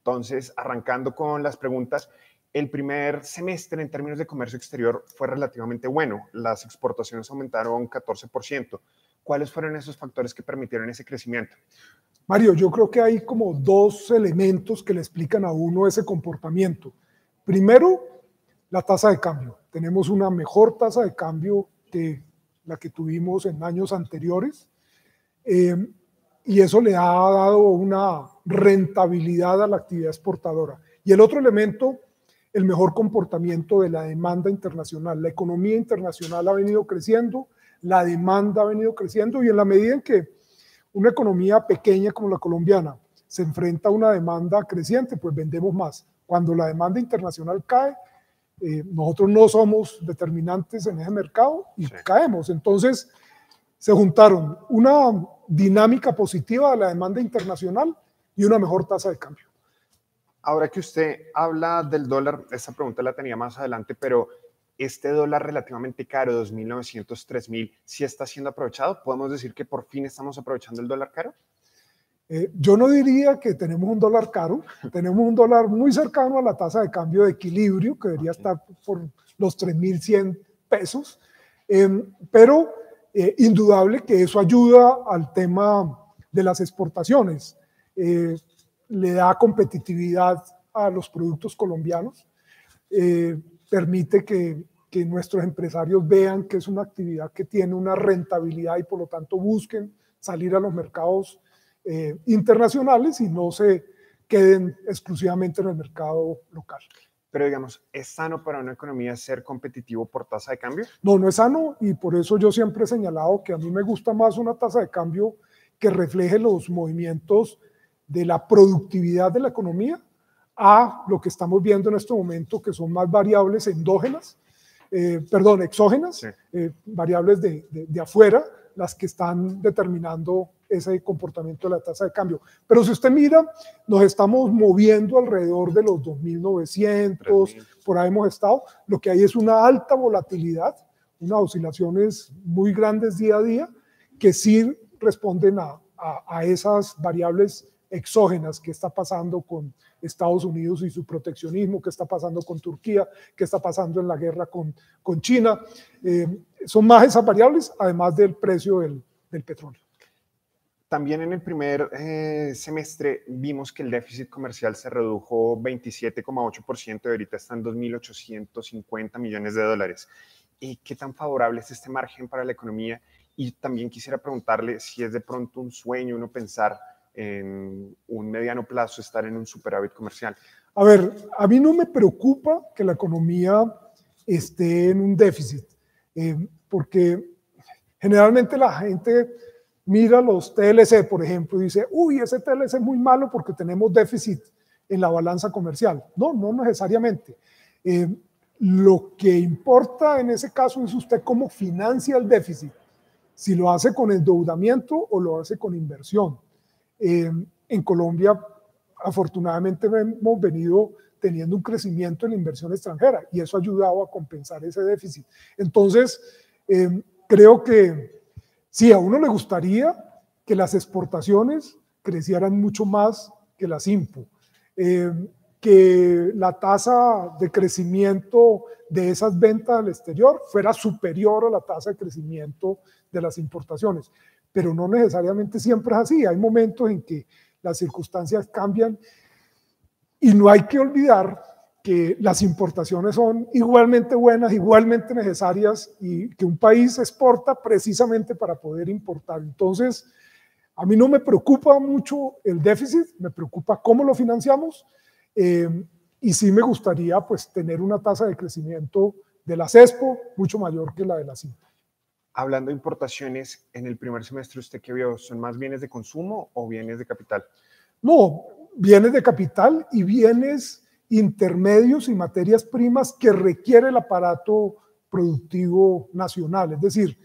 Entonces, arrancando con las preguntas, el primer semestre en términos de comercio exterior fue relativamente bueno. Las exportaciones aumentaron 14%. ¿Cuáles fueron esos factores que permitieron ese crecimiento? Mario, yo creo que hay como dos elementos que le explican a uno ese comportamiento. Primero, la tasa de cambio. Tenemos una mejor tasa de cambio que la que tuvimos en años anteriores, y eso le ha dado una rentabilidad a la actividad exportadora. Y el otro elemento, el mejor comportamiento de la demanda internacional. La economía internacional ha venido creciendo, la demanda ha venido creciendo, y en la medida en que una economía pequeña como la colombiana se enfrenta a una demanda creciente, pues vendemos más. Cuando la demanda internacional cae, nosotros no somos determinantes en ese mercado y caemos. Entonces, se juntaron una dinámica positiva de la demanda internacional y una mejor tasa de cambio. Ahora que usted habla del dólar, esa pregunta la tenía más adelante, pero este dólar relativamente caro, 2.900, 3.000, ¿sí está siendo aprovechado? ¿Podemos decir que por fin estamos aprovechando el dólar caro? Yo no diría que tenemos un dólar caro, tenemos un dólar muy cercano a la tasa de cambio de equilibrio, que debería estar por los 3.100 pesos, pero indudable que eso ayuda al tema de las exportaciones, le da competitividad a los productos colombianos, permite que nuestros empresarios vean que es una actividad que tiene una rentabilidad y por lo tanto busquen salir a los mercados internacionales y no se queden exclusivamente en el mercado local. Pero digamos, ¿es sano para una economía ser competitivo por tasa de cambio? No, no es sano, y por eso yo siempre he señalado que a mí me gusta más una tasa de cambio que refleje los movimientos de la productividad de la economía a lo que estamos viendo en este momento, que son más variables exógenas, sí. Variables de afuera, las que están determinando ese comportamiento de la tasa de cambio. Pero si usted mira, nos estamos moviendo alrededor de los 2.900, por ahí hemos estado. Lo que hay es una alta volatilidad, unas oscilaciones muy grandes día a día, que sí responden a esas variables exógenas. ¿Qué está pasando con Estados Unidos y su proteccionismo? ¿Qué está pasando con Turquía? ¿Qué está pasando en la guerra con China? Son más esas variables, además del precio del petróleo. También en el primer semestre vimos que el déficit comercial se redujo 27,8% y ahorita está en 2.850 millones de dólares. ¿Qué tan favorable es este margen para la economía? Y también quisiera preguntarle si es de pronto un sueño uno pensar en un mediano plazo estar en un superávit comercial. A ver, a mí no me preocupa que la economía esté en un déficit, porque generalmente la gente mira los TLC, por ejemplo, y dice, uy, ese TLC es muy malo porque tenemos déficit en la balanza comercial. No, no necesariamente. Lo que importa en ese caso es usted cómo financia el déficit, si lo hace con endeudamiento o lo hace con inversión. En Colombia, afortunadamente, hemos venido teniendo un crecimiento en la inversión extranjera y eso ha ayudado a compensar ese déficit. Entonces, creo que sí, a uno le gustaría que las exportaciones crecieran mucho más que las IMPO, que la tasa de crecimiento de esas ventas al exterior fuera superior a la tasa de crecimiento de las importaciones, pero no necesariamente siempre es así. Hay momentos en que las circunstancias cambian y no hay que olvidar que las importaciones son igualmente buenas, igualmente necesarias y que un país exporta precisamente para poder importar. Entonces, a mí no me preocupa mucho el déficit, me preocupa cómo lo financiamos, y sí me gustaría pues tener una tasa de crecimiento de las EXPO mucho mayor que la de las IMPO. Hablando de importaciones, en el primer semestre, ¿usted qué vio? ¿Son más bienes de consumo o bienes de capital? No, bienes de capital y bienes intermedios y materias primas que requiere el aparato productivo nacional. Es decir,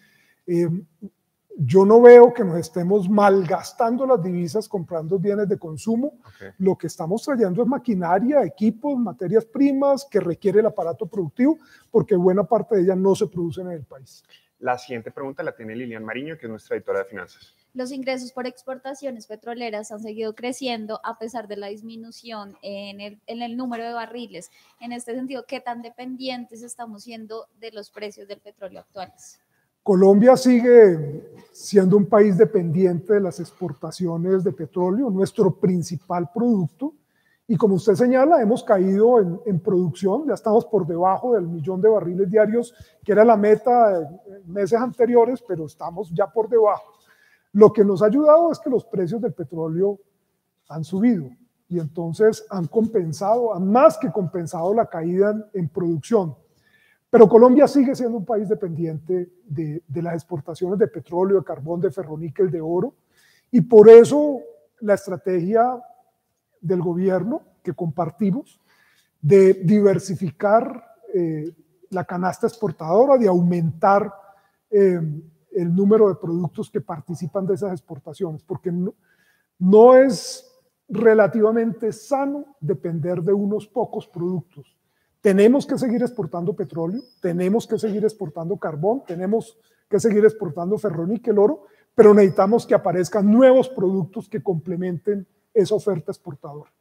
yo no veo que nos estemos malgastando las divisas comprando bienes de consumo. Okay. Lo que estamos trayendo es maquinaria, equipos, materias primas que requiere el aparato productivo, porque buena parte de ellas no se producen en el país. La siguiente pregunta la tiene Lilian Mariño, que es nuestra editora de finanzas. Los ingresos por exportaciones petroleras han seguido creciendo a pesar de la disminución en el número de barriles. En este sentido, ¿qué tan dependientes estamos siendo de los precios del petróleo actuales? Colombia sigue siendo un país dependiente de las exportaciones de petróleo, nuestro principal producto, y como usted señala, hemos caído en producción, ya estamos por debajo del 1.000.000 de barriles diarios, que era la meta en meses anteriores, pero estamos ya por debajo. Lo que nos ha ayudado es que los precios del petróleo han subido y entonces han compensado, han más que compensado la caída en producción. Pero Colombia sigue siendo un país dependiente de las exportaciones de petróleo, de carbón, de ferroníquel, de oro, y por eso la estrategia del gobierno que compartimos de diversificar la canasta exportadora, de aumentar el número de productos que participan de esas exportaciones, porque no es relativamente sano depender de unos pocos productos. Tenemos que seguir exportando petróleo, tenemos que seguir exportando carbón, tenemos que seguir exportando ferroníquel, oro, pero necesitamos que aparezcan nuevos productos que complementen esa oferta exportadora.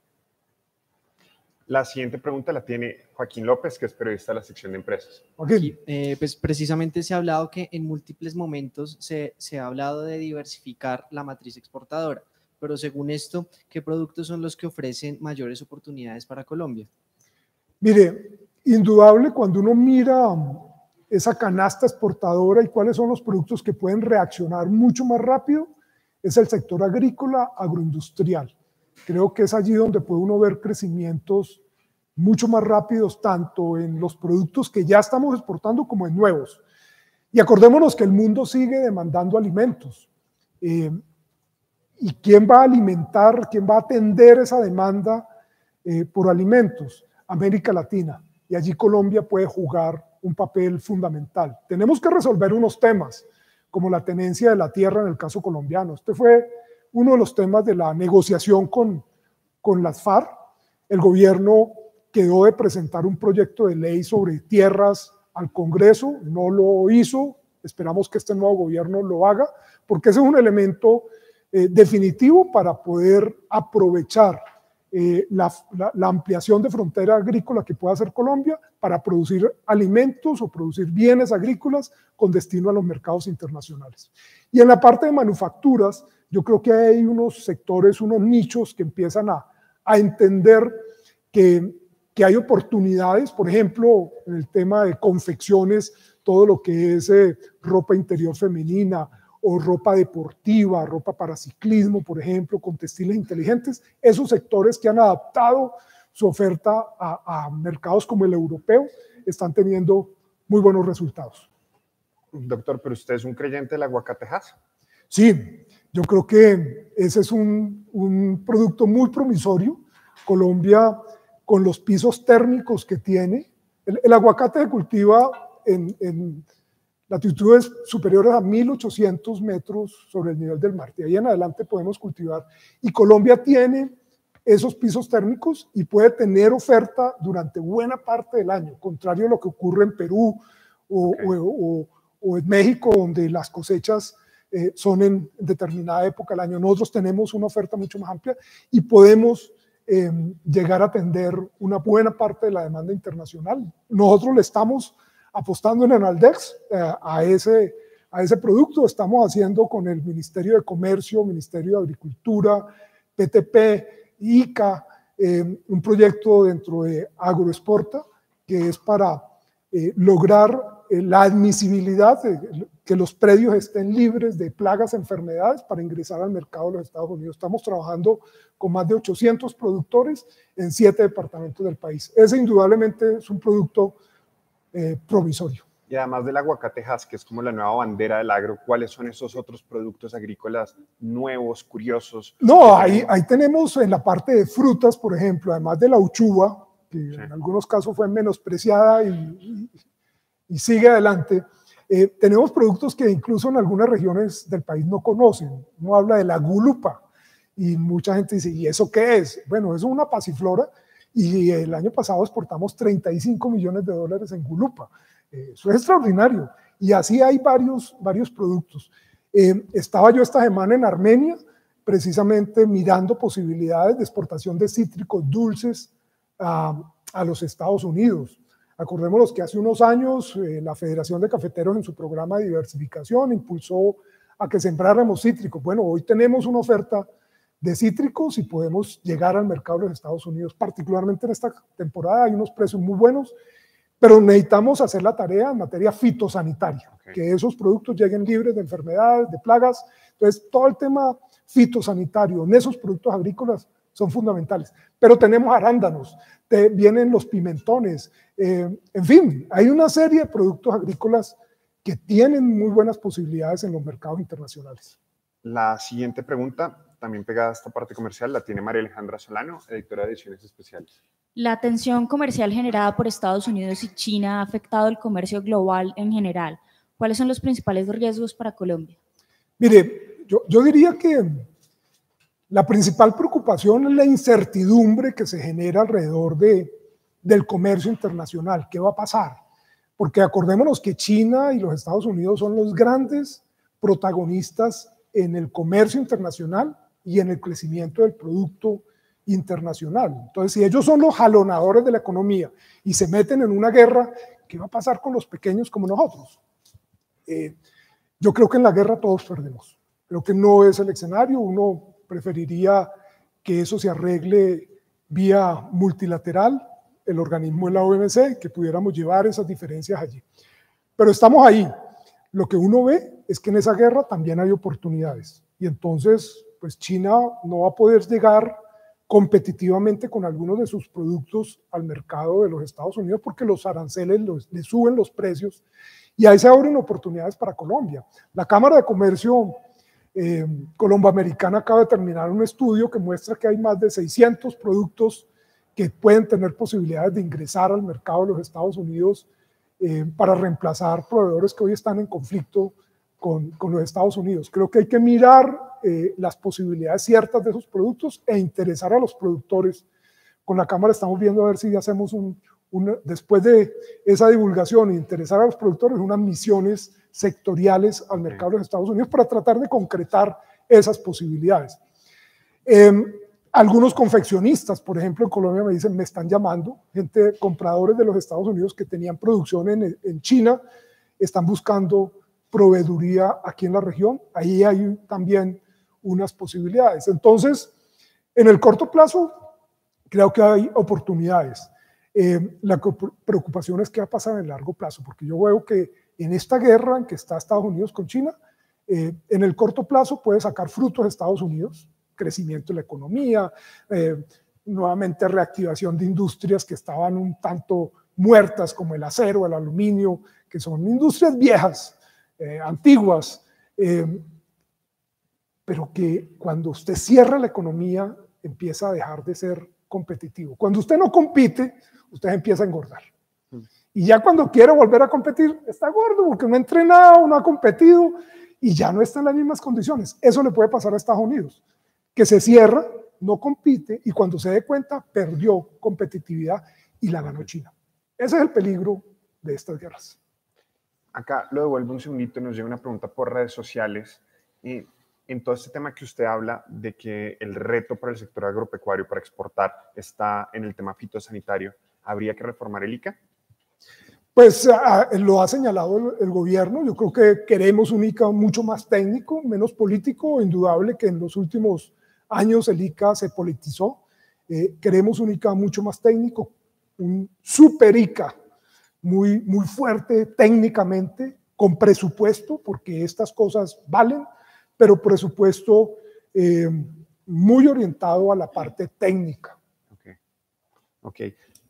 La siguiente pregunta la tiene Joaquín López, que es periodista de la sección de empresas. Aquí, pues precisamente se ha hablado que en múltiples momentos se ha hablado de diversificar la matriz exportadora, pero según esto, ¿qué productos son los que ofrecen mayores oportunidades para Colombia? Mire, indudable cuando uno mira esa canasta exportadora y cuáles son los productos que pueden reaccionar mucho más rápido, es el sector agrícola, agroindustrial. Creo que es allí donde puede uno ver crecimientos mucho más rápidos, tanto en los productos que ya estamos exportando como en nuevos. Y acordémonos que el mundo sigue demandando alimentos. ¿Y quién va a alimentar, quién va a atender esa demanda por alimentos? América Latina. Y allí Colombia puede jugar un papel fundamental. Tenemos que resolver unos temas, como la tenencia de la tierra en el caso colombiano. Este fue uno de los temas de la negociación con las FARC. El gobierno quedó de presentar un proyecto de ley sobre tierras al Congreso, no lo hizo, esperamos que este nuevo gobierno lo haga, porque ese es un elemento definitivo para poder aprovechar la ampliación de frontera agrícola que pueda hacer Colombia para producir alimentos o producir bienes agrícolas con destino a los mercados internacionales. Y en la parte de manufacturas, yo creo que hay unos sectores, unos nichos que empiezan a entender que hay oportunidades, por ejemplo, en el tema de confecciones, todo lo que es ropa interior femenina o ropa deportiva, ropa para ciclismo, por ejemplo, con textiles inteligentes, esos sectores que han adaptado su oferta a mercados como el europeo están teniendo muy buenos resultados. Doctor, pero usted es un creyente del aguacatejas. Sí, yo creo que ese es un producto muy promisorio. Colombia, con los pisos térmicos que tiene, el aguacate se cultiva en latitudes superiores a 1.800 metros sobre el nivel del mar. De ahí en adelante podemos cultivar. Y Colombia tiene esos pisos térmicos y puede tener oferta durante buena parte del año, contrario a lo que ocurre en Perú o en México, donde las cosechas son en determinada época del año. Nosotros tenemos una oferta mucho más amplia y podemos llegar a atender una buena parte de la demanda internacional. Nosotros le estamos apostando en Enaldex a ese producto. Estamos haciendo con el Ministerio de Comercio, Ministerio de Agricultura, PTP, ICA, un proyecto dentro de Agroexporta que es para lograr la admisibilidad de que los predios estén libres de plagas, enfermedades para ingresar al mercado de los Estados Unidos. Estamos trabajando con más de 800 productores en 7 departamentos del país. Ese indudablemente es un producto promisorio. Y además del aguacatejas, que es como la nueva bandera del agro, ¿cuáles son esos otros productos agrícolas nuevos, curiosos? No, ahí tenemos en la parte de frutas, por ejemplo, además de la uchuva, que sí, en algunos casos fue menospreciada y sigue adelante, tenemos productos que incluso en algunas regiones del país no conocen. Uno habla de la gulupa y mucha gente dice, ¿y eso qué es? Bueno, eso es una pasiflora y el año pasado exportamos 35 millones de dólares en gulupa. Eso es extraordinario. Y así hay varios productos. Estaba yo esta semana en Armenia, precisamente mirando posibilidades de exportación de cítricos dulces a los Estados Unidos. Acordémonos que hace unos años la Federación de Cafeteros en su programa de diversificación impulsó a que sembráramos cítricos. Bueno, hoy tenemos una oferta de cítricos y podemos llegar al mercado de los Estados Unidos, particularmente en esta temporada hay unos precios muy buenos, pero necesitamos hacer la tarea en materia fitosanitaria, que esos productos lleguen libres de enfermedades, de plagas. Entonces, todo el tema fitosanitario en esos productos agrícolas son fundamentales. Pero tenemos arándanos, vienen los pimentones, en fin, hay una serie de productos agrícolas que tienen muy buenas posibilidades en los mercados internacionales. La siguiente pregunta, también pegada a esta parte comercial, la tiene María Alejandra Solano, editora de Ediciones Especiales. La tensión comercial generada por Estados Unidos y China ha afectado el comercio global en general. ¿Cuáles son los principales riesgos para Colombia? Mire, yo diría que la principal preocupación es la incertidumbre que se genera alrededor del comercio internacional. ¿Qué va a pasar? Porque acordémonos que China y los Estados Unidos son los grandes protagonistas en el comercio internacional y en el crecimiento del producto internacional. Entonces, si ellos son los jalonadores de la economía y se meten en una guerra, ¿qué va a pasar con los pequeños como nosotros? Yo creo que en la guerra todos perdemos. Creo que no es el escenario. Uno preferiría que eso se arregle vía multilateral, el organismo de la OMC, que pudiéramos llevar esas diferencias allí. Pero estamos ahí. Lo que uno ve es que en esa guerra también hay oportunidades. Y entonces, pues China no va a poder llegar competitivamente con algunos de sus productos al mercado de los Estados Unidos porque los aranceles le suben los precios y ahí se abren oportunidades para Colombia. La Cámara de Comercio colomboamericana acaba de terminar un estudio que muestra que hay más de 600 productos que pueden tener posibilidades de ingresar al mercado de los Estados Unidos para reemplazar proveedores que hoy están en conflicto con los Estados Unidos. Creo que hay que mirar las posibilidades ciertas de esos productos e interesar a los productores. Con la Cámara estamos viendo a ver si hacemos después de esa divulgación e interesar a los productores unas misiones sectoriales al mercado de los Estados Unidos para tratar de concretar esas posibilidades. Algunos confeccionistas, por ejemplo, en Colombia me dicen, me están llamando, compradores de los Estados Unidos que tenían producción en China, están buscando proveeduría aquí en la región. Ahí hay también unas posibilidades. Entonces, en el corto plazo, creo que hay oportunidades. La preocupación es qué va a pasar en el largo plazo, porque yo veo que en esta guerra en que está Estados Unidos con China, en el corto plazo puede sacar frutos Estados Unidos, crecimiento de la economía, nuevamente reactivación de industrias que estaban un tanto muertas, como el acero, el aluminio, que son industrias viejas, antiguas, pero que cuando usted cierra la economía empieza a dejar de ser competitivo. Cuando usted no compite, usted empieza a engordar. Y ya cuando quiere volver a competir, está gordo porque no ha entrenado, no ha competido y ya no está en las mismas condiciones. Eso le puede pasar a Estados Unidos, que se cierra, no compite y cuando se dé cuenta perdió competitividad y la ganó China. Ese es el peligro de estas guerras. Acá lo devuelvo un segundito, nos llega una pregunta por redes sociales. En todo este tema que usted habla de que el reto para el sector agropecuario para exportar está en el tema fitosanitario, ¿habría que reformar el ICA? Pues lo ha señalado el gobierno. Yo creo que queremos un ICA mucho más técnico, menos político. Indudable que en los últimos años el ICA se politizó. Queremos un ICA mucho más técnico, un super ICA muy, muy fuerte técnicamente, con presupuesto, porque estas cosas valen, pero presupuesto muy orientado a la parte técnica. Ok.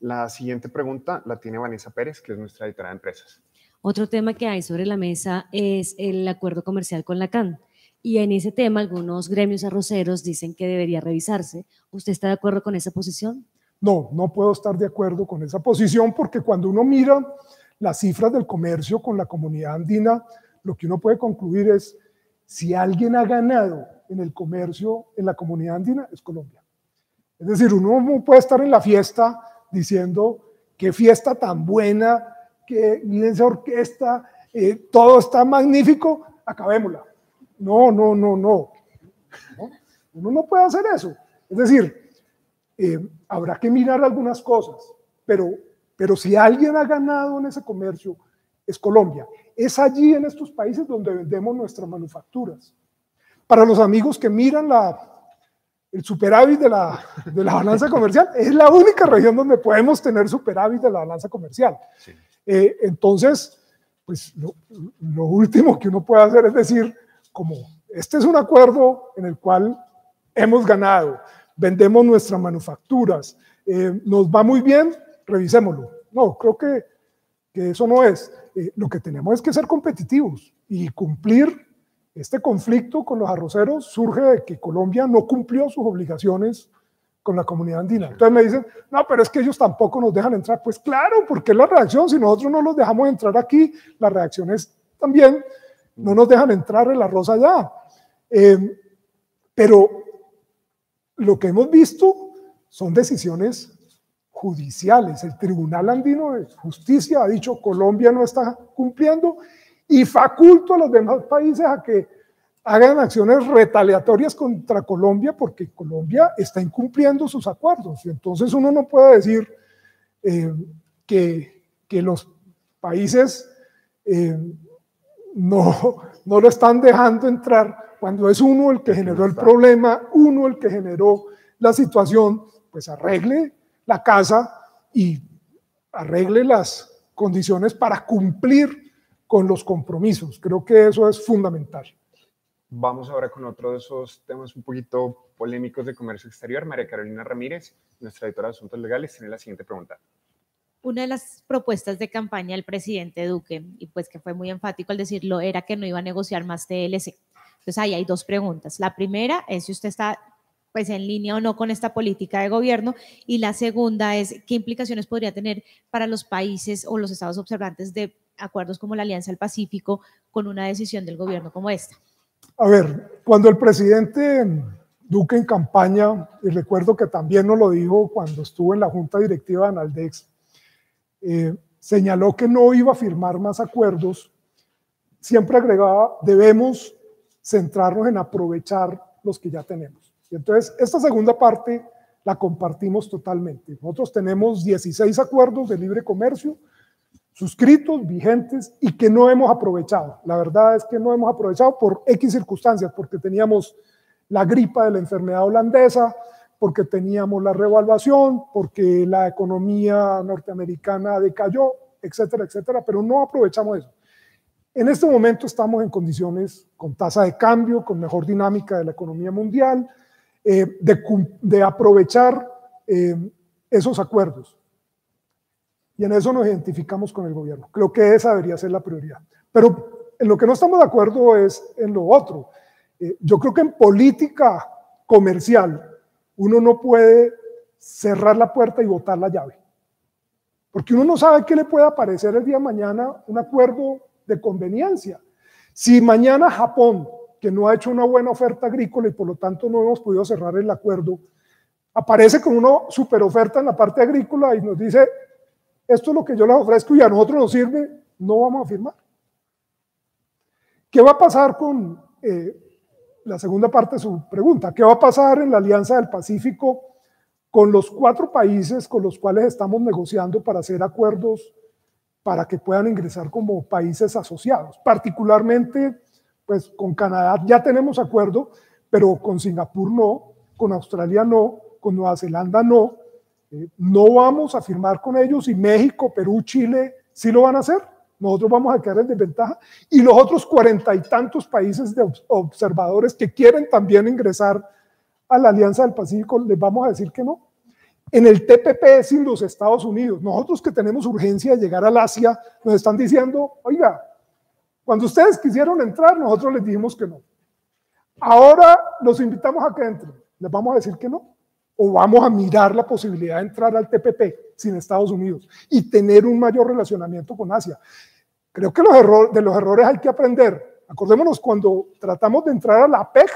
La siguiente pregunta la tiene Vanessa Pérez, que es nuestra editora de empresas. Otro tema que hay sobre la mesa es el acuerdo comercial con la CAN. Y en ese tema algunos gremios arroceros dicen que debería revisarse. ¿Usted está de acuerdo con esa posición? No, no puedo estar de acuerdo con esa posición porque cuando uno mira las cifras del comercio con la comunidad andina, lo que uno puede concluir es si alguien ha ganado en el comercio en la comunidad andina es Colombia. Es decir, uno no puede estar en la fiesta diciendo qué fiesta tan buena, que miren esa orquesta, todo está magnífico, acabémosla. No. Uno no puede hacer eso. Es decir, habrá que mirar algunas cosas, pero si alguien ha ganado en ese comercio es Colombia. Es allí en estos países donde vendemos nuestras manufacturas. Para los amigos que miran el superávit de la balanza comercial, es la única región donde podemos tener superávit de la balanza comercial. Sí. Entonces, pues lo último que uno puede hacer es decir, como este es un acuerdo en el cual hemos ganado, vendemos nuestras manufacturas, nos va muy bien, revisémoslo. No, creo que eso no es. Lo que tenemos es que ser competitivos y cumplir. Este conflicto con los arroceros surge de que Colombia no cumplió sus obligaciones con la comunidad andina. Entonces me dicen, no, pero es que ellos tampoco nos dejan entrar. Pues claro, porque es la reacción. Si nosotros no los dejamos entrar aquí, la reacción es también, no nos dejan entrar el arroz allá. Pero lo que hemos visto son decisiones judiciales. El Tribunal Andino de Justicia ha dicho Colombia no está cumpliendo y faculto a los demás países a que hagan acciones retaliatorias contra Colombia porque Colombia está incumpliendo sus acuerdos. Y entonces uno no puede decir que los países no lo están dejando entrar cuando es uno el que generó el problema, uno el que generó la situación, pues arregle la casa y arregle las condiciones para cumplir con los compromisos. Creo que eso es fundamental. Vamos ahora con otro de esos temas un poquito polémicos de comercio exterior. María Carolina Ramírez, nuestra editora de Asuntos Legales, tiene la siguiente pregunta. Una de las propuestas de campaña del presidente Duque, y pues que fue muy enfático al decirlo, era que no iba a negociar más TLC. Entonces ahí hay dos preguntas. La primera es si usted está pues en línea o no con esta política de gobierno, y la segunda es qué implicaciones podría tener para los países o los estados observantes de acuerdos como la Alianza del Pacífico con una decisión del gobierno como esta. A ver, cuando el presidente Duque en campaña, y recuerdo que también nos lo dijo cuando estuvo en la junta directiva de Analdex, señaló que no iba a firmar más acuerdos, siempre agregaba, debemos centrarnos en aprovechar los que ya tenemos. Y entonces, esta segunda parte la compartimos totalmente. Nosotros tenemos 16 acuerdos de libre comercio suscritos, vigentes y que no hemos aprovechado. La verdad es que no hemos aprovechado por X circunstancias, porque teníamos la gripa de la enfermedad holandesa, porque teníamos la revaluación, porque la economía norteamericana decayó, etcétera, etcétera, pero no aprovechamos eso. En este momento estamos en condiciones con tasa de cambio, con mejor dinámica de la economía mundial, de aprovechar esos acuerdos. Y en eso nos identificamos con el gobierno. Creo que esa debería ser la prioridad. Pero en lo que no estamos de acuerdo es en lo otro. Yo creo que en política comercial uno no puede cerrar la puerta y botar la llave. Porque uno no sabe qué le puede aparecer el día de mañana un acuerdo de conveniencia. Si mañana Japón, que no ha hecho una buena oferta agrícola y por lo tanto no hemos podido cerrar el acuerdo, aparece con una super oferta en la parte agrícola y nos dice, esto es lo que yo les ofrezco y a nosotros nos sirve, no vamos a firmar. ¿Qué va a pasar con la segunda parte de su pregunta? ¿Qué va a pasar en la Alianza del Pacífico con los 4 países con los cuales estamos negociando para hacer acuerdos para que puedan ingresar como países asociados? Particularmente, pues con Canadá ya tenemos acuerdo, pero con Singapur no, con Australia no, con Nueva Zelanda no. No vamos a firmar con ellos y México, Perú, Chile sí lo van a hacer. Nosotros vamos a quedar en desventaja y los otros 40 y tantos países de observadores que quieren también ingresar a la Alianza del Pacífico, les vamos a decir que no. En el TPP sin los Estados Unidos, nosotros que tenemos urgencia de llegar al Asia, nos están diciendo, oiga, cuando ustedes quisieron entrar, nosotros les dijimos que no. Ahora los invitamos a que entren, les vamos a decir que no. O vamos a mirar la posibilidad de entrar al TPP sin Estados Unidos y tener un mayor relacionamiento con Asia. Creo que de los errores hay que aprender. Acordémonos, cuando tratamos de entrar a la APEC,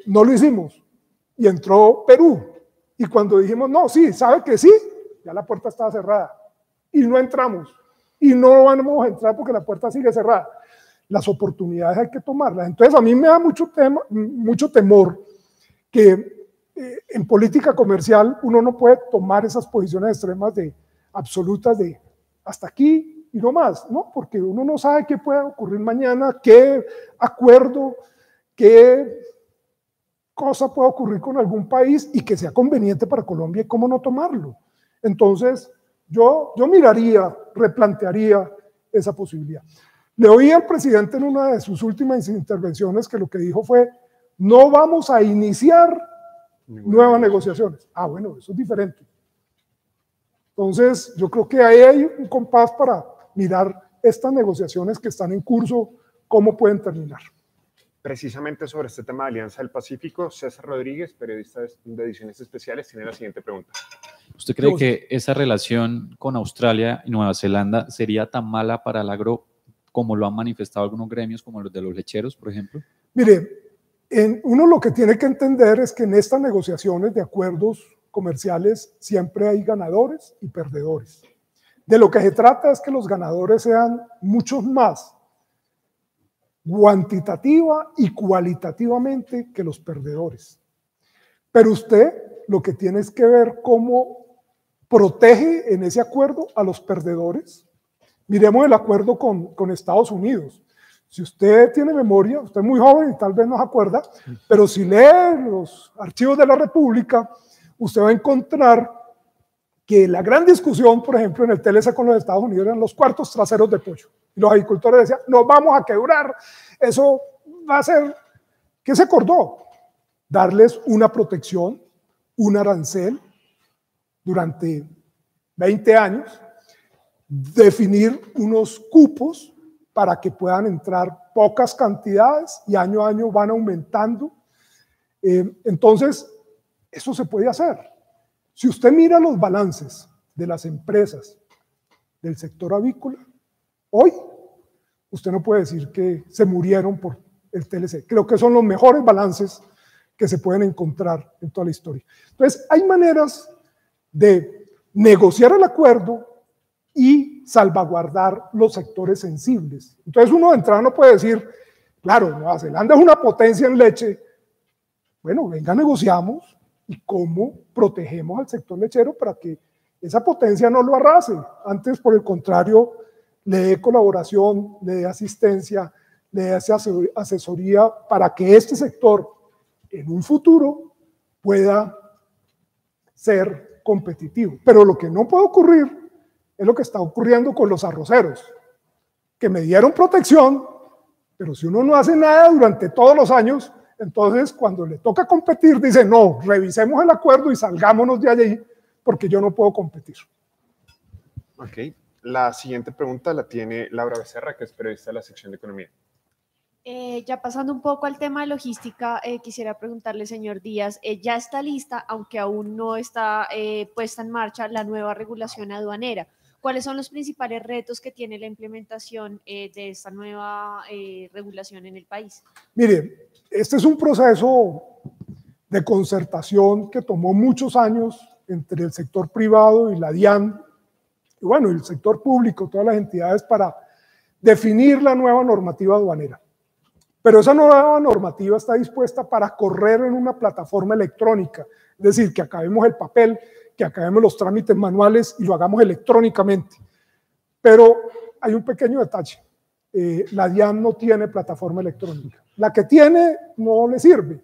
no lo hicimos y entró Perú. Y cuando dijimos, no, sí, sabe que sí, ya la puerta estaba cerrada y no entramos. Y no vamos a entrar porque la puerta sigue cerrada. las oportunidades hay que tomarlas. Entonces a mí me da mucho temor que en política comercial uno no puede tomar esas posiciones extremas absolutas de hasta aquí y no más, ¿no? Porque uno no sabe qué puede ocurrir mañana, qué acuerdo, qué cosa puede ocurrir con algún país y que sea conveniente para Colombia y cómo no tomarlo. Entonces, yo miraría, replantearía esa posibilidad. Le oí al presidente en una de sus últimas intervenciones que lo que dijo fue, no vamos a iniciar nuevas negociaciones. Ah, bueno, eso es diferente. Entonces, yo creo que ahí hay un compás para mirar estas negociaciones que están en curso, cómo pueden terminar. Precisamente sobre este tema de Alianza del Pacífico, César Rodríguez, periodista de Ediciones Especiales, tiene la siguiente pregunta. ¿Usted cree que esa relación con Australia y Nueva Zelanda sería tan mala para el agro como lo han manifestado algunos gremios, como los de los lecheros, por ejemplo? Mire, uno lo que tiene que entender es que en estas negociaciones de acuerdos comerciales siempre hay ganadores y perdedores. De lo que se trata es que los ganadores sean muchos más cuantitativa y cualitativamente que los perdedores. Pero usted lo que tiene es que ver cómo protege en ese acuerdo a los perdedores. Miremos el acuerdo con Estados Unidos. Si usted tiene memoria, usted es muy joven y tal vez no se acuerda, pero si lee los archivos de la República, usted va a encontrar que la gran discusión, por ejemplo, en el TLC con los Estados Unidos eran los cuartos traseros de pollo. Y los agricultores decían, nos vamos a quebrar, eso va a ser... ¿Qué se acordó? Darles una protección, un arancel durante 20 años, definir unos cupos para que puedan entrar pocas cantidades y año a año van aumentando. Entonces, eso se puede hacer. Si usted mira los balances de las empresas del sector avícola, hoy usted no puede decir que se murieron por el TLC. Creo que son los mejores balances que se pueden encontrar en toda la historia. Entonces, hay maneras de negociar el acuerdo y salvaguardar los sectores sensibles. Entonces, uno de entrada no puede decir, claro, Nueva Zelanda es una potencia en leche. Bueno, venga, negociamos y cómo protegemos al sector lechero para que esa potencia no lo arrase. Antes, por el contrario, le dé colaboración, le dé asistencia, le dé asesoría para que este sector en un futuro pueda ser competitivo. Pero lo que no puede ocurrir es lo que está ocurriendo con los arroceros, que me dieron protección, pero si uno no hace nada durante todos los años, entonces cuando le toca competir dice, no, revisemos el acuerdo y salgámonos de allí porque yo no puedo competir. Ok, la siguiente pregunta la tiene Laura Becerra, que es periodista de la sección de Economía. Ya pasando un poco al tema de logística, quisiera preguntarle, señor Díaz, ya está lista, aunque aún no está puesta en marcha, la nueva regulación aduanera. ¿Cuáles son los principales retos que tiene la implementación de esta nueva regulación en el país? Mire, este es un proceso de concertación que tomó muchos años entre el sector privado y la DIAN, y bueno, el sector público, todas las entidades, para definir la nueva normativa aduanera. Pero esa nueva normativa está dispuesta para correr en una plataforma electrónica, es decir, que acabemos el papel, que acabemos los trámites manuales y lo hagamos electrónicamente. Pero hay un pequeño detalle, la DIAN no tiene plataforma electrónica, la que tiene no le sirve.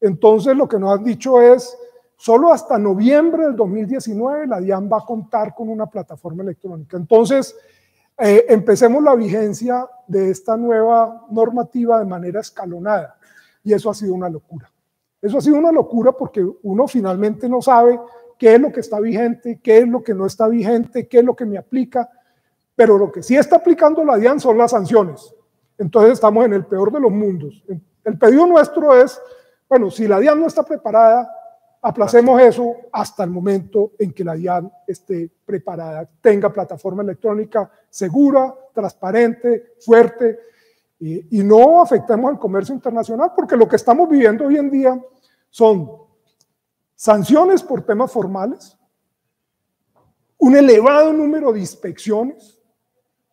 Entonces lo que nos han dicho es, solo hasta noviembre del 2019 la DIAN va a contar con una plataforma electrónica. Entonces, empecemos la vigencia de esta nueva normativa de manera escalonada y eso ha sido una locura. Eso ha sido una locura porque uno finalmente no sabe qué es lo que está vigente, qué es lo que no está vigente, qué es lo que me aplica, pero lo que sí está aplicando la DIAN son las sanciones. Entonces estamos en el peor de los mundos. El pedido nuestro es, bueno, si la DIAN no está preparada, aplacemos eso hasta el momento en que la DIAN esté preparada, tenga plataforma electrónica segura, transparente, fuerte, y no afectemos el comercio internacional, porque lo que estamos viviendo hoy en día son sanciones por temas formales, un elevado número de inspecciones,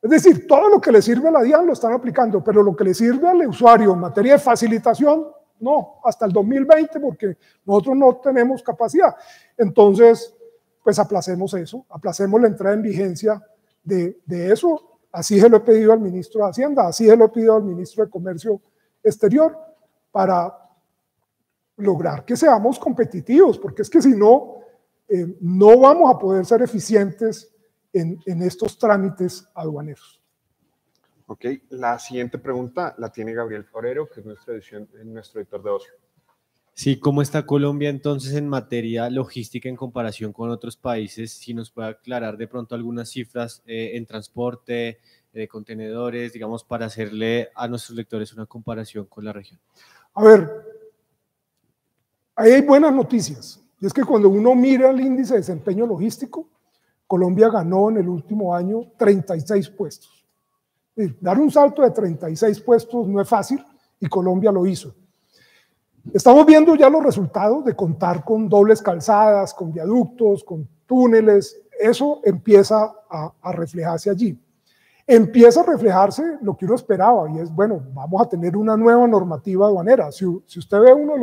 Es decir, todo lo que le sirve a la DIAN lo están aplicando, pero lo que le sirve al usuario en materia de facilitación, no, hasta el 2020, porque nosotros no tenemos capacidad. Entonces, pues aplacemos eso, aplacemos la entrada en vigencia de eso. Así se lo he pedido al ministro de Hacienda, así se lo he pedido al ministro de Comercio Exterior, para lograr que seamos competitivos, porque es que si no, no vamos a poder ser eficientes en estos trámites aduaneros. Ok, la siguiente pregunta la tiene Gabriel Forero, que es nuestro editor de ocio. Sí, ¿cómo está Colombia entonces en materia logística en comparación con otros países? Si nos puede aclarar de pronto algunas cifras en transporte, de contenedores, digamos, para hacerle a nuestros lectores una comparación con la región. A ver, ahí hay buenas noticias. Y es que cuando uno mira el índice de desempeño logístico, Colombia ganó en el último año 36 puestos. Dar un salto de 36 puestos no es fácil y Colombia lo hizo. Estamos viendo ya los resultados de contar con dobles calzadas, con viaductos, con túneles. Eso empieza a reflejarse allí. Empieza a reflejarse lo que uno esperaba y es, bueno, vamos a tener una nueva normativa aduanera. Si usted ve uno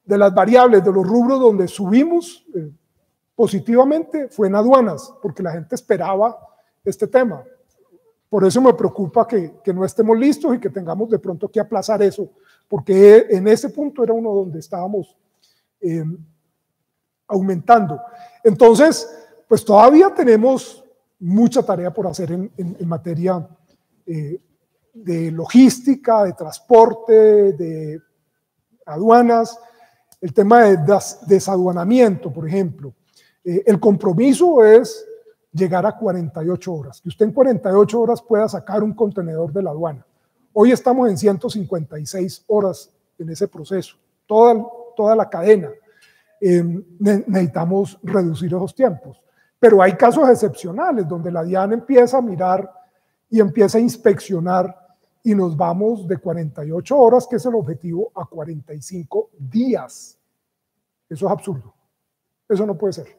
de las variables, de los rubros donde subimos positivamente, fue en aduanas, porque la gente esperaba este tema. Por eso me preocupa que no estemos listos y que tengamos de pronto que aplazar eso, porque en ese punto era uno donde estábamos aumentando. Entonces, pues todavía tenemos mucha tarea por hacer en materia de logística, de transporte, de aduanas, el tema de desaduanamiento, por ejemplo. El compromiso es llegar a 48 horas, que usted en 48 horas pueda sacar un contenedor de la aduana. Hoy estamos en 156 horas en ese proceso, toda la cadena. Necesitamos reducir esos tiempos. Pero hay casos excepcionales donde la DIAN empieza a mirar y empieza a inspeccionar y nos vamos de 48 horas, que es el objetivo, a 45 días. Eso es absurdo. Eso no puede ser.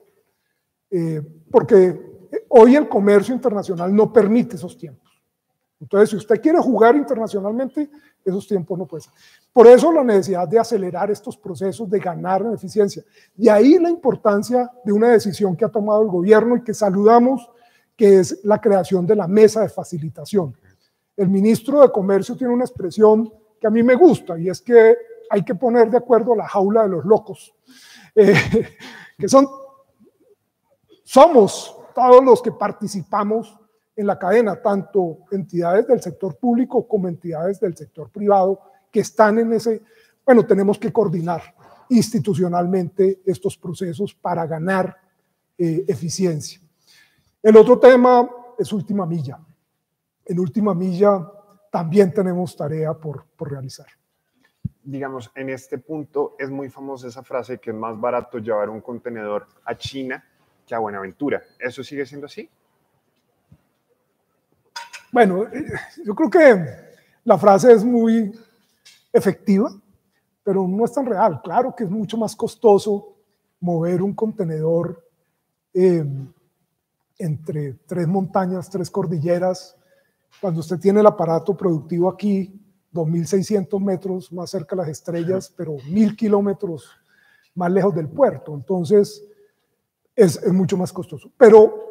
Porque hoy el comercio internacional no permite esos tiempos. Entonces, si usted quiere jugar internacionalmente, esos tiempos no pueden ser. Por eso la necesidad de acelerar estos procesos, de ganar en eficiencia. Y ahí la importancia de una decisión que ha tomado el gobierno y que saludamos, que es la creación de la mesa de facilitación. El ministro de Comercio tiene una expresión que a mí me gusta, y es que hay que poner de acuerdo la jaula de los locos, que somos todos los que participamos en la cadena, tanto entidades del sector público como entidades del sector privado que están en ese, bueno, tenemos que coordinar institucionalmente estos procesos para ganar eficiencia. El otro tema es última milla. En última milla también tenemos tarea por realizar. Digamos, en este punto es muy famosa esa frase que es más barato llevar un contenedor a China que a Buenaventura. ¿Eso sigue siendo así? Bueno, yo creo que la frase es muy efectiva, pero no es tan real. Claro que es mucho más costoso mover un contenedor entre 3 montañas, 3 cordilleras, cuando usted tiene el aparato productivo aquí, 2.600 metros más cerca de las estrellas, pero 1.000 kilómetros más lejos del puerto. Entonces, es mucho más costoso. Pero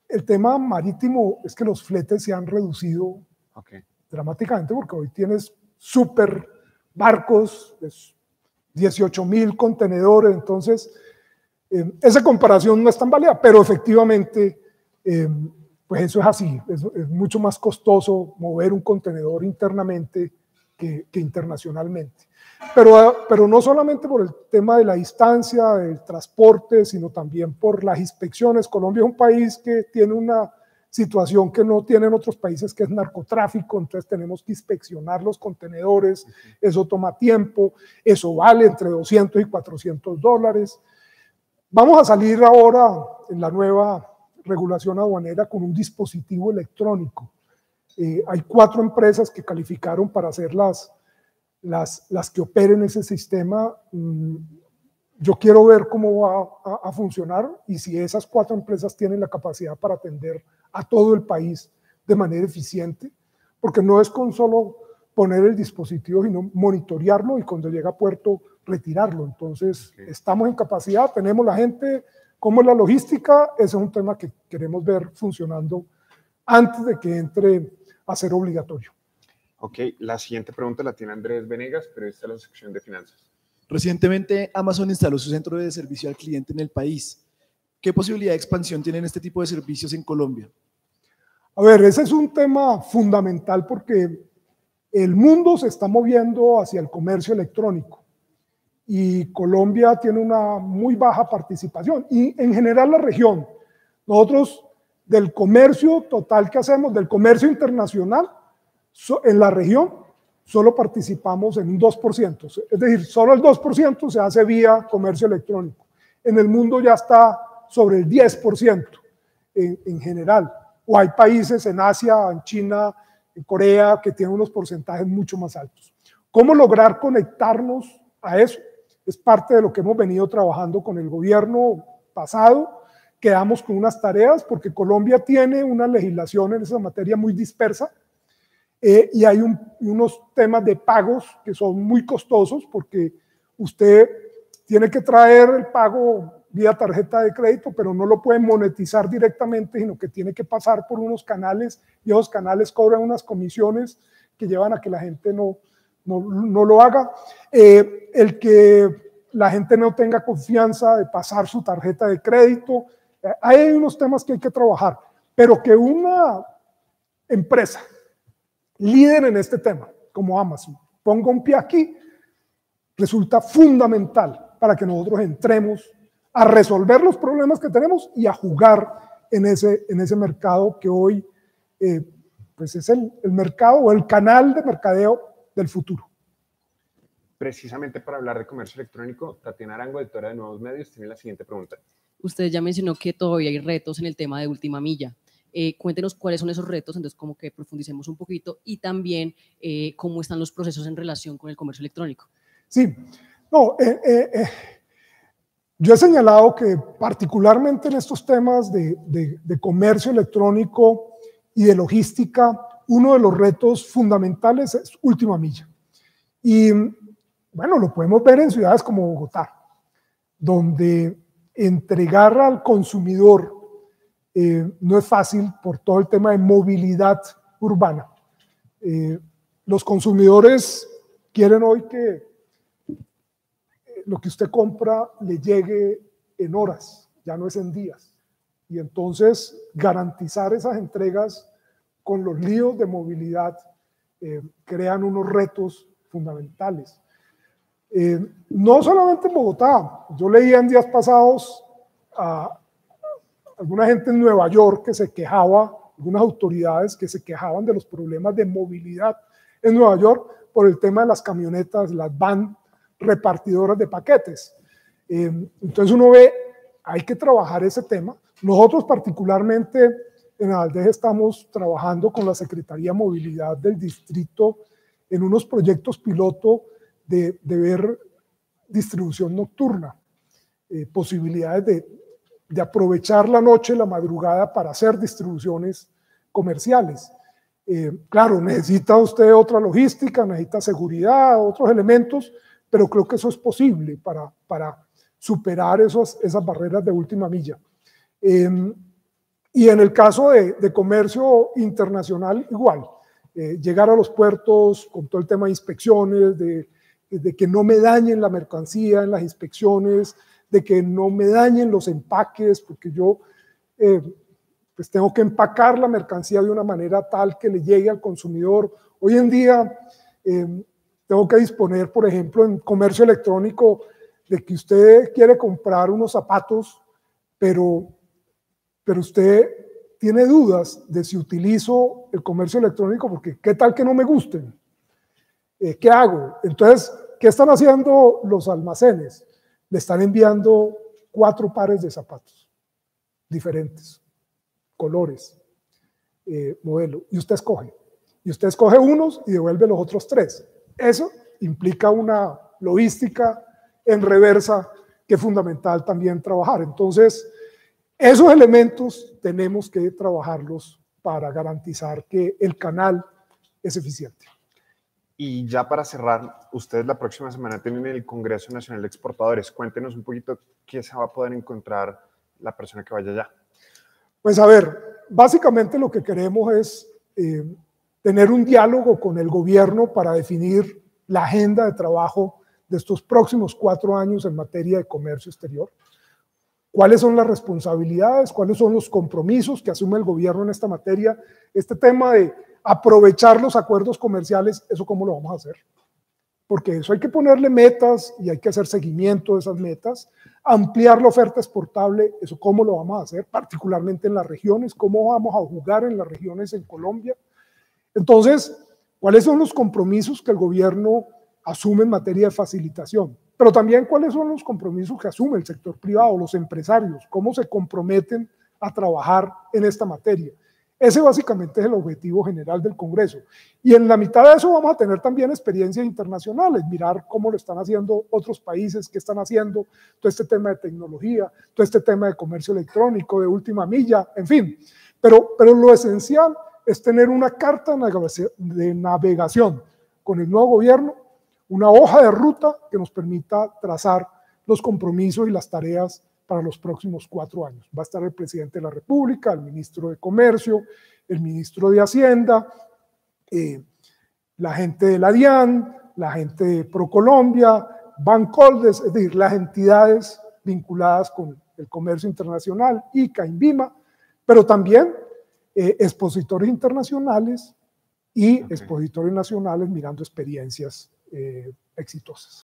el tema marítimo es que los fletes se han reducido dramáticamente, porque hoy tienes súper barcos, 18.000 contenedores, entonces esa comparación no es tan válida, pero efectivamente pues eso es así, es mucho más costoso mover un contenedor internamente que internacionalmente. Pero no solamente por el tema de la distancia, del transporte, sino también por las inspecciones. Colombia es un país que tiene una situación que no tienen otros países, que es narcotráfico, entonces tenemos que inspeccionar los contenedores, eso toma tiempo, eso vale entre $200 y $400. Vamos a salir ahora en la nueva regulación aduanera con un dispositivo electrónico. Hay 4 empresas que calificaron para hacer las que operen ese sistema. Yo quiero ver cómo va a funcionar y si esas 4 empresas tienen la capacidad para atender a todo el país de manera eficiente, porque no es con solo poner el dispositivo, sino monitorearlo y cuando llega a puerto retirarlo. Entonces, estamos en capacidad, tenemos la gente, ¿cómo es la logística? Ese es un tema que queremos ver funcionando antes de que entre a ser obligatorio. Ok, la siguiente pregunta la tiene Andrés Venegas, pero esta es la sección de finanzas. Recientemente, Amazon instaló su centro de servicio al cliente en el país. ¿Qué posibilidad de expansión tienen este tipo de servicios en Colombia? A ver, ese es un tema fundamental porque el mundo se está moviendo hacia el comercio electrónico y Colombia tiene una muy baja participación y en general la región. Nosotros del comercio total que hacemos, del comercio internacional, en la región solo participamos en un 2%, es decir, solo el 2% se hace vía comercio electrónico. En el mundo ya está sobre el 10% en general, o hay países en Asia, en China, en Corea, que tienen unos porcentajes mucho más altos. ¿Cómo lograr conectarnos a eso? Es parte de lo que hemos venido trabajando con el gobierno pasado. Quedamos con unas tareas porque Colombia tiene una legislación en esa materia muy dispersa y hay unos temas de pagos que son muy costosos porque usted tiene que traer el pago vía tarjeta de crédito, pero no lo puede monetizar directamente, sino que tiene que pasar por unos canales y esos canales cobran unas comisiones que llevan a que la gente no lo haga. El que la gente no tenga confianza de pasar su tarjeta de crédito. Hay unos temas que hay que trabajar, pero que una empresa líder en este tema, como Amazon, ponga un pie aquí, resulta fundamental para que nosotros entremos a resolver los problemas que tenemos y a jugar en ese mercado que hoy pues es el mercado o el canal de mercadeo del futuro. Precisamente para hablar de comercio electrónico, Tatiana Arango, editora de Nuevos Medios, tiene la siguiente pregunta. Usted ya mencionó que todavía hay retos en el tema de última milla. Cuéntenos cuáles son esos retos, entonces como que profundicemos un poquito y también cómo están los procesos en relación con el comercio electrónico. Sí, no, yo he señalado que particularmente en estos temas de comercio electrónico y de logística, uno de los retos fundamentales es última milla. Y bueno, lo podemos ver en ciudades como Bogotá, donde entregar al consumidor no es fácil por todo el tema de movilidad urbana. Los consumidores quieren hoy que lo que usted compra le llegue en horas, ya no es en días. Y entonces garantizar esas entregas con los líos de movilidad crean unos retos fundamentales. No solamente en Bogotá, yo leía en días pasados a alguna gente en Nueva York que se quejaba, algunas autoridades que se quejaban de los problemas de movilidad en Nueva York por el tema de las camionetas, las van repartidoras de paquetes. Entonces uno ve, hay que trabajar ese tema. Nosotros particularmente en Aldeja estamos trabajando con la Secretaría de Movilidad del Distrito en unos proyectos piloto de ver distribución nocturna, posibilidades de aprovechar la noche y la madrugada para hacer distribuciones comerciales. Claro, necesita usted otra logística, necesita seguridad, otros elementos, pero creo que eso es posible para superar esas barreras de última milla. Y en el caso de comercio internacional, igual, llegar a los puertos con todo el tema de inspecciones, de que no me dañen la mercancía en las inspecciones, de que no me dañen los empaques, porque yo pues tengo que empacar la mercancía de una manera tal que le llegue al consumidor. Hoy en día tengo que disponer, por ejemplo, en comercio electrónico, de que usted quiere comprar unos zapatos, pero usted tiene dudas de si utilizo el comercio electrónico, porque ¿qué tal que no me gusten? ¿Qué hago? Entonces, ¿qué están haciendo los almacenes? Le están enviando 4 pares de zapatos diferentes, colores, modelo, y usted escoge. Y usted escoge unos y devuelve los otros 3. Eso implica una logística en reversa que es fundamental también trabajar. Entonces, Esos elementos tenemos que trabajarlos para garantizar que el canal es eficiente. Y ya para cerrar, ustedes la próxima semana tienen el Congreso Nacional de Exportadores. Cuéntenos un poquito qué se va a poder encontrar la persona que vaya allá. Pues a ver, básicamente lo que queremos es tener un diálogo con el gobierno para definir la agenda de trabajo de estos próximos 4 años en materia de comercio exterior. ¿Cuáles son las responsabilidades? ¿Cuáles son los compromisos que asume el gobierno en esta materia? Este tema de aprovechar los acuerdos comerciales, ¿eso cómo lo vamos a hacer? Porque eso hay que ponerle metas y hay que hacer seguimiento de esas metas. Ampliar la oferta exportable, ¿eso cómo lo vamos a hacer? Particularmente en las regiones, ¿cómo vamos a jugar en las regiones en Colombia? Entonces, ¿cuáles son los compromisos que el gobierno asume en materia de facilitación? Pero también, ¿cuáles son los compromisos que asume el sector privado, los empresarios? ¿Cómo se comprometen a trabajar en esta materia? Ese básicamente es el objetivo general del Congreso. Y en la mitad de eso vamos a tener también experiencias internacionales, mirar cómo lo están haciendo otros países, qué están haciendo, todo este tema de tecnología, todo este tema de comercio electrónico, de última milla, en fin. Pero lo esencial es tener una carta de navegación con el nuevo gobierno, una hoja de ruta que nos permita trazar los compromisos y las tareas para los próximos 4 años. Va a estar el presidente de la República, el ministro de Comercio, el ministro de Hacienda, la gente de la DIAN, la gente de ProColombia, Bancoldes, es decir, las entidades vinculadas con el comercio internacional, ICA, INVIMA, pero también expositores internacionales y expositores nacionales mirando experiencias exitosas.